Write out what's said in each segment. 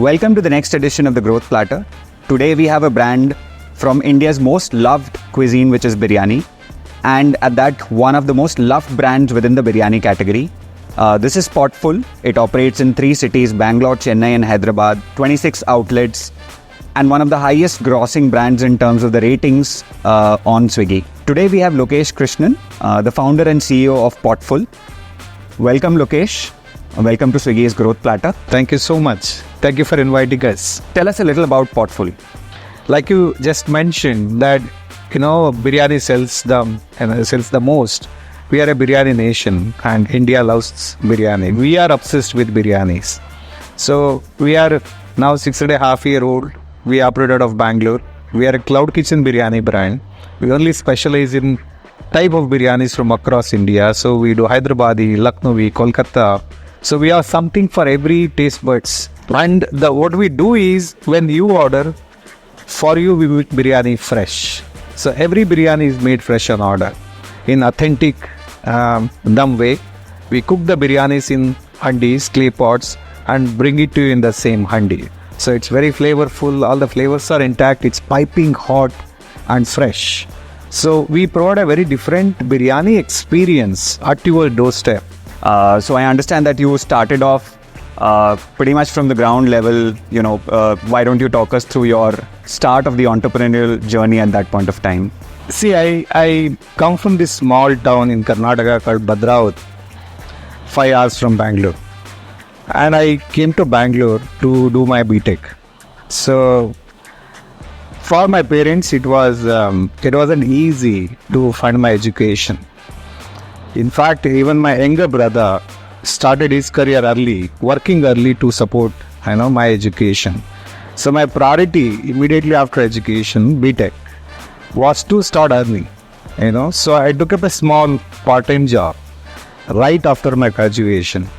Welcome to the next edition of the Growth Platter. Today we have a brand from India's most loved cuisine, which is biryani. And at that, one of the most loved brands within the biryani category. This is Potful. It operates in 3 cities, Bangalore, Chennai and Hyderabad, 26 outlets, and one of the highest grossing brands in terms of the ratings on Swiggy. Today we have Lokesh Krishnan, the founder and CEO of Potful. Welcome, Lokesh. Welcome to Swiggy's Growth Platter. Thank you so much. Thank you for inviting us. Tell us a little about Potful. Like you just mentioned that, biryani sells the most. We are a biryani nation and India loves biryani. We are obsessed with biryanis. So we are now 6.5 years old. We operate out of Bangalore. We are a cloud kitchen biryani brand. We only specialize in type of biryanis from across India. So we do Hyderabadi, Lucknowi, Kolkata. So we have something for every taste buds. And what we do is when you order, for you we make biryani fresh. So every biryani is made fresh on order. In authentic dum way, we cook the biryanis in handis, clay pots and bring it to you in the same handi. So it's very flavorful. All the flavors are intact. It's piping hot and fresh. So we provide a very different biryani experience at your doorstep. So I understand that you started off pretty much from the ground level. Why don't you talk us through your start of the entrepreneurial journey at that point of time? See, I come from this small town in Karnataka called Bhadravati, 5 hours from Bangalore. And I came to Bangalore to do my B.Tech. So for my parents, it wasn't easy to fund my education. In fact, even my younger brother started his career early, working early to support, my education. So my priority immediately after education, B.Tech, was to start early. So I took up a small part-time job right after my graduation.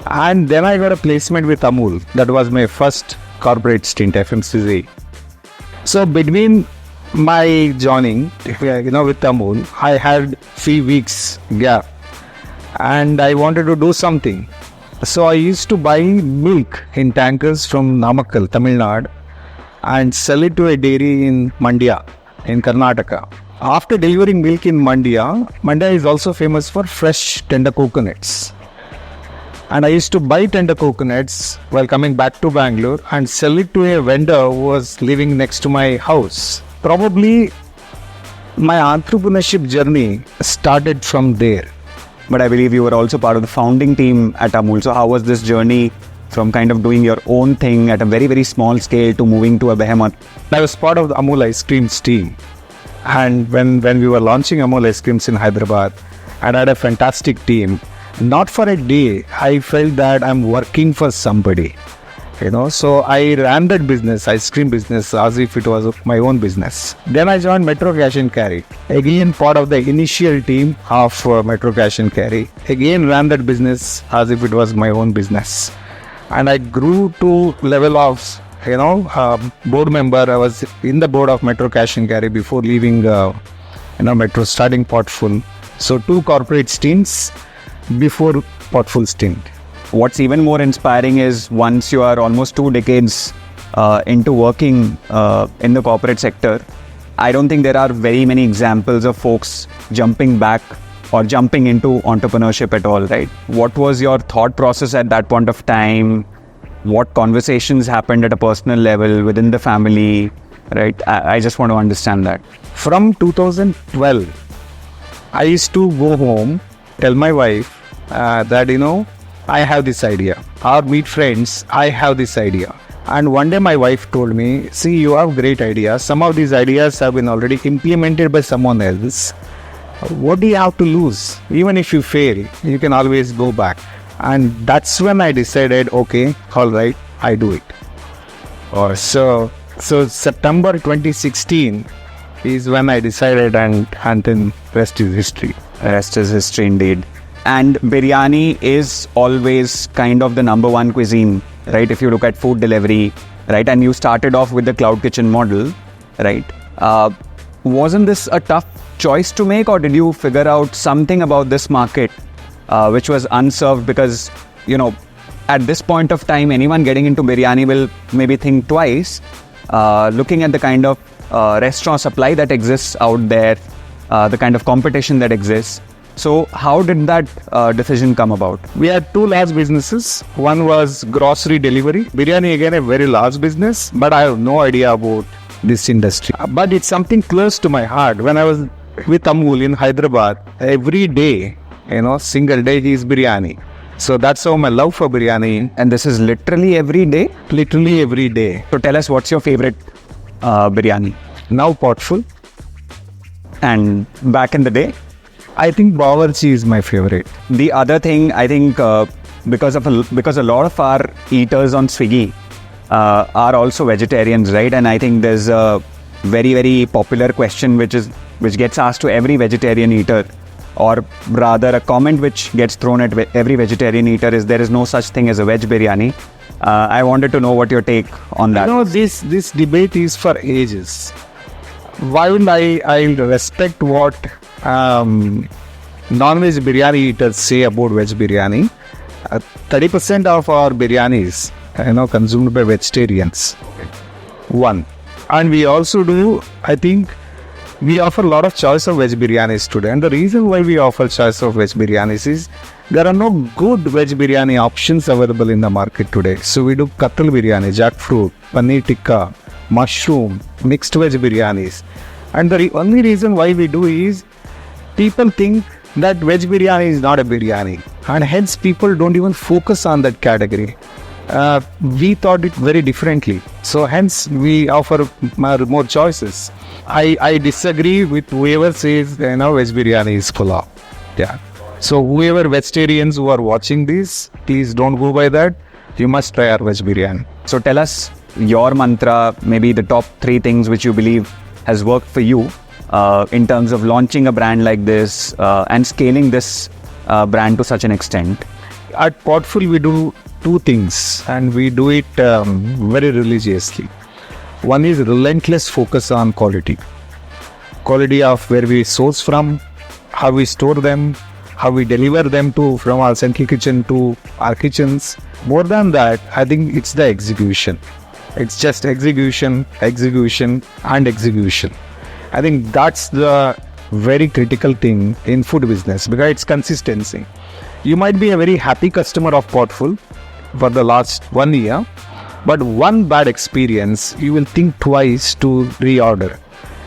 And then I got a placement with Amul. That was my first corporate stint, FMCG. So between my joining, with Amul, I had few weeks gap and I wanted to do something. So I used to buy milk in tankers from Namakkal, Tamil Nadu and sell it to a dairy in Mandya, in Karnataka. After delivering milk in Mandya is also famous for fresh tender coconuts. And I used to buy tender coconuts while coming back to Bangalore and sell it to a vendor who was living next to my house. Probably my entrepreneurship journey started from there. But I believe you were also part of the founding team at Amul. So how was this journey from kind of doing your own thing at a very, very small scale to moving to a behemoth? I was part of the Amul ice creams team. And when we were launching Amul ice creams in Hyderabad, and I had a fantastic team. Not for a day, I felt that I'm working for somebody. So I ran that business, ice cream business, as if it was my own business. Then I joined Metro Cash and Carry. Again, part of the initial team of Metro Cash and Carry. Again, ran that business as if it was my own business. And I grew to level of, board member. I was in the board of Metro Cash and Carry before leaving, Metro, starting Potful. So 2 corporate stints before Potful stint. What's even more inspiring is once you are almost 2 decades into working in the corporate sector, I don't think there are very many examples of folks jumping back or jumping into entrepreneurship at all, right? What was your thought process at that point of time? What conversations happened at a personal level within the family, right? I just want to understand that. From 2012, I used to go home, tell my wife that, I have this idea. Or meet friends, I have this idea. And one day my wife told me, see, you have great ideas. Some of these ideas have been already implemented by someone else. What do you have to lose? Even if you fail, you can always go back. And that's when I decided, okay, all right, I do it. So September 2016 is when I decided, and then rest is history. Rest is history indeed. And biryani is always kind of the number one cuisine, right? If you look at food delivery, right? And you started off with the cloud kitchen model, right? Wasn't this a tough choice to make, or did you figure out something about this market which was unserved? Because, at this point of time, anyone getting into biryani will maybe think twice, looking at the kind of restaurant supply that exists out there, the kind of competition that exists. So how did that decision come about? We had two large businesses. One was grocery delivery. Biryani, again, a very large business, but I have no idea about this industry. But it's something close to my heart. When I was with Amul in Hyderabad, every day, single day is biryani. So that's how my love for biryani. And this is literally every day? Literally every day. So tell us, what's your favorite biryani? Now Potful. And back in the day? I think Bawarchi is my favorite. The other thing, I think, because a lot of our eaters on Swiggy are also vegetarians, right? And I think there's a very, very popular question which gets asked to every vegetarian eater, or rather a comment which gets thrown at every vegetarian eater is there is no such thing as a veg biryani. I wanted to know what your take on that. This debate is for ages. Why would I respect what non-veg biryani eaters say about veg biryani? 30% of our biryanis, consumed by vegetarians. One. And we also do, I think, we offer a lot of choice of veg biryanis today. And the reason why we offer choice of veg biryanis is there are no good veg biryani options available in the market today. So we do kattal biryani, jackfruit, paneer tikka, mushroom, mixed veg biryanis. And the only reason why we do is people think that veg biryani is not a biryani. And hence people don't even focus on that category. We thought it very differently. So hence we offer more choices. I disagree with whoever says veg biryani is pulao. Yeah. So whoever vegetarians who are watching this, please don't go by that. You must try our veg biryani. So tell us your mantra, maybe the top 3 things which you believe has worked for you in terms of launching a brand like this and scaling this brand to such an extent. At Potful, we do 2 things, and we do it very religiously. One is relentless focus on quality. Quality of where we source from, how we store them, how we deliver them from our central kitchen to our kitchens. More than that, I think it's the execution. It's just execution, and execution. I think that's the very critical thing in food business, because it's consistency. You might be a very happy customer of Potful for the last 1 year, but one bad experience, you will think twice to reorder.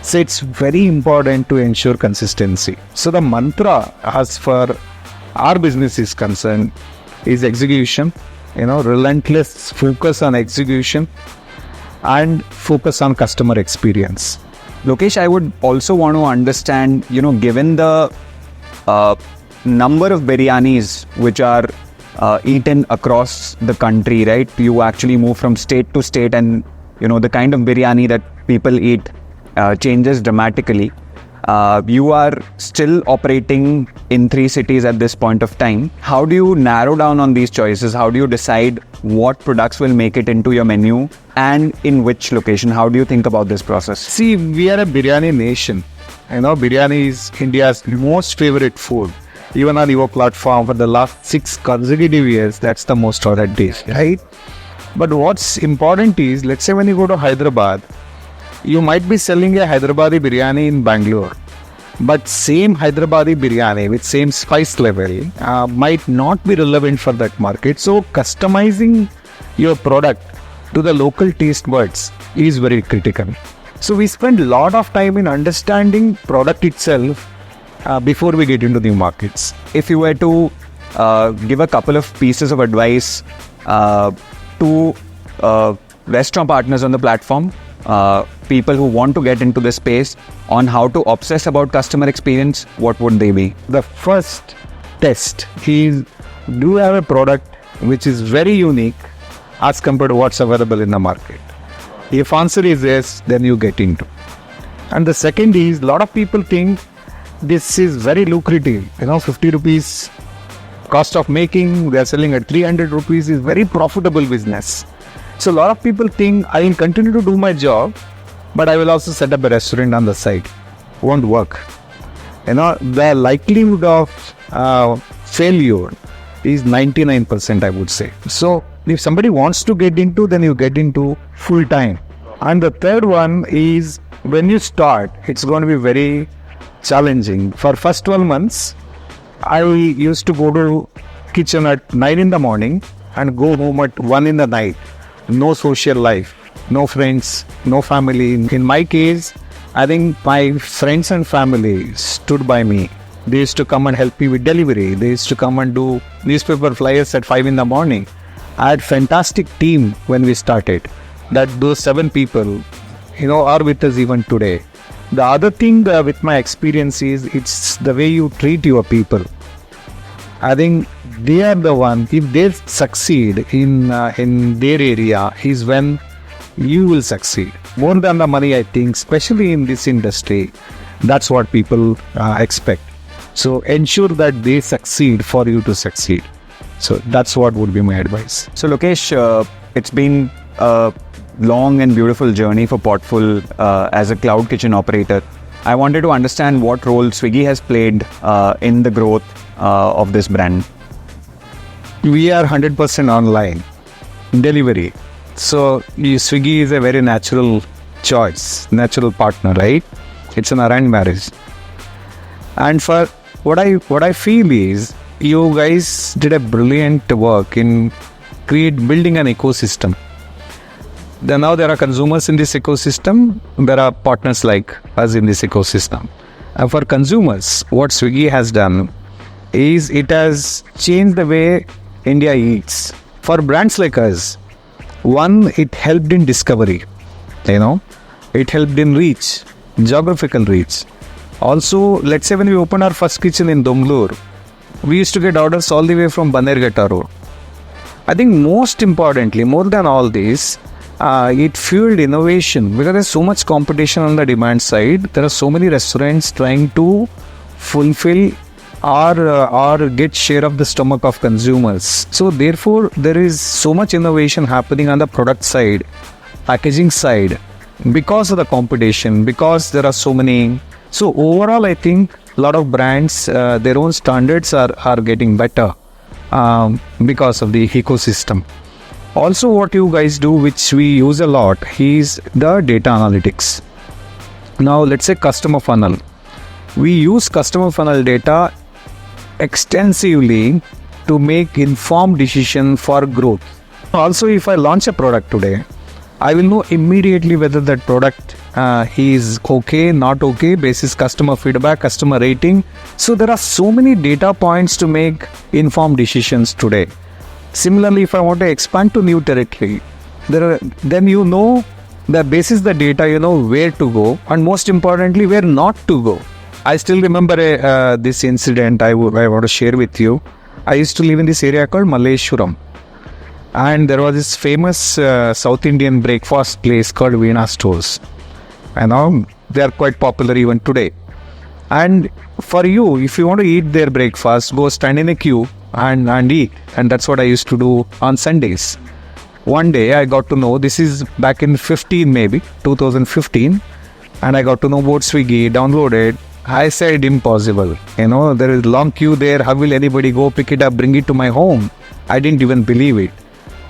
So it's very important to ensure consistency. So the mantra, as far our business is concerned, is execution. Relentless focus on execution and focus on customer experience. Lokesh, I would also want to understand, given the number of biryanis which are eaten across the country, right? You actually move from state to state, and the kind of biryani that people eat changes dramatically. You are still operating in 3 cities at this point of time. How do you narrow down on these choices? How do you decide what products will make it into your menu and in which location? How do you think about this process? See, we are a biryani nation. Biryani is India's most favorite food. Even on your platform for the last 6 consecutive years, that's the most ordered dish, right? But what's important is, let's say when you go to Hyderabad, you might be selling a Hyderabadi biryani in Bangalore, but same Hyderabadi biryani with same spice level might not be relevant for that market. So customizing your product to the local taste buds is very critical. So we spend a lot of time in understanding product itself before we get into new markets. If you were to give a couple of pieces of advice to restaurant partners on the platform, people who want to get into this space, on how to obsess about customer experience, what would they be? The first test is, do you have a product which is very unique as compared to what's available in the market? If answer is yes, then you get into. And the second is, a lot of people think this is very lucrative. 50 rupees cost of making, they are selling at 300 rupees, is very profitable business. So a lot of people think, I will continue to do my job, but I will also set up a restaurant on the side. Won't work. The likelihood of failure is 99%, I would say. So if somebody wants to get into, then you get into full time. And the third one is when you start, it's going to be very challenging. For first 12 months, I used to go to kitchen at 9 in the morning and go home at 1 in the night. No social life, no friends, no family. In my case, I think my friends and family stood by me. They used to come and help me with delivery. They used to come and do newspaper flyers at 5 in the morning. I had fantastic team when we started. That those 7 people, are with us even today. The other thing with my experience is it's the way you treat your people. I think they are the one. If they succeed in their area, is when you will succeed. More than the money, I think, especially in this industry, that's what people expect. So ensure that they succeed for you to succeed. So that's what would be my advice. So Lokesh, it's been a long and beautiful journey for Potful as a cloud kitchen operator. I wanted to understand what role Swiggy has played in the growth of this brand. We are 100% online delivery. So Swiggy is a very natural choice, natural partner, right? It's an arranged marriage. And for what I feel is you guys did a brilliant work in building an ecosystem. Now there are consumers in this ecosystem. There are partners like us in this ecosystem. And for consumers, what Swiggy has done is it has changed the way India eats. For brands like us, one, it helped in discovery. It helped in reach, geographical reach. Also, let's say when we opened our first kitchen in Domblur, we used to get orders all the way from Banerghatta Road. I think most importantly, more than all this, it fueled innovation because there's so much competition on the demand side. There are so many restaurants trying to fulfill or get share of the stomach of consumers. So therefore, there is so much innovation happening on the product side, packaging side, because of the competition, because there are so many. So overall, I think a lot of brands, their own standards are getting better because of the ecosystem. Also, what you guys do, which we use a lot, is the data analytics. Now, let's say customer funnel. We use customer funnel data extensively to make informed decision for growth. Also, if I launch a product today, I will know immediately whether that product is okay, not okay, basis customer feedback, customer rating. So there are so many data points to make informed decisions today. Similarly, if I want to expand to new territory, then that basis the data, where to go, and most importantly, where not to go. I still remember this incident I want to share with you. I used to live in this area called Malleshwaram. And there was this famous South Indian breakfast place called Veena Stores. And they are quite popular even today. And for you, if you want to eat their breakfast, go stand in a queue and eat. And that's what I used to do on Sundays. One day I got to know, this is back in 2015. And I got to know about Swiggy, downloaded. I said impossible. There is long queue there. How will anybody go pick it up, bring it to my home? I didn't even believe it.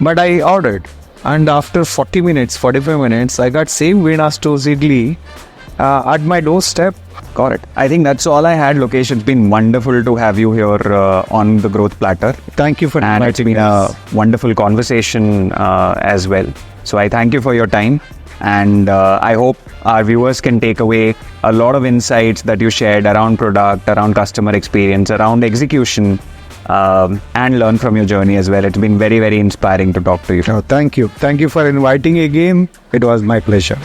But I ordered. And after 45 minutes, I got same Veena Stores idli at my doorstep. Got it. I think that's all I had, Lokesh. It's been wonderful to have you here on the Growth Platter. Thank you for inviting And it's been a wonderful conversation as well. So I thank you for your time. And I hope our viewers can take away a lot of insights that you shared around product, around customer experience, around execution, and learn from your journey as well. It's been very, very inspiring to talk to you. Oh, thank you. Thank you for inviting again. It was my pleasure.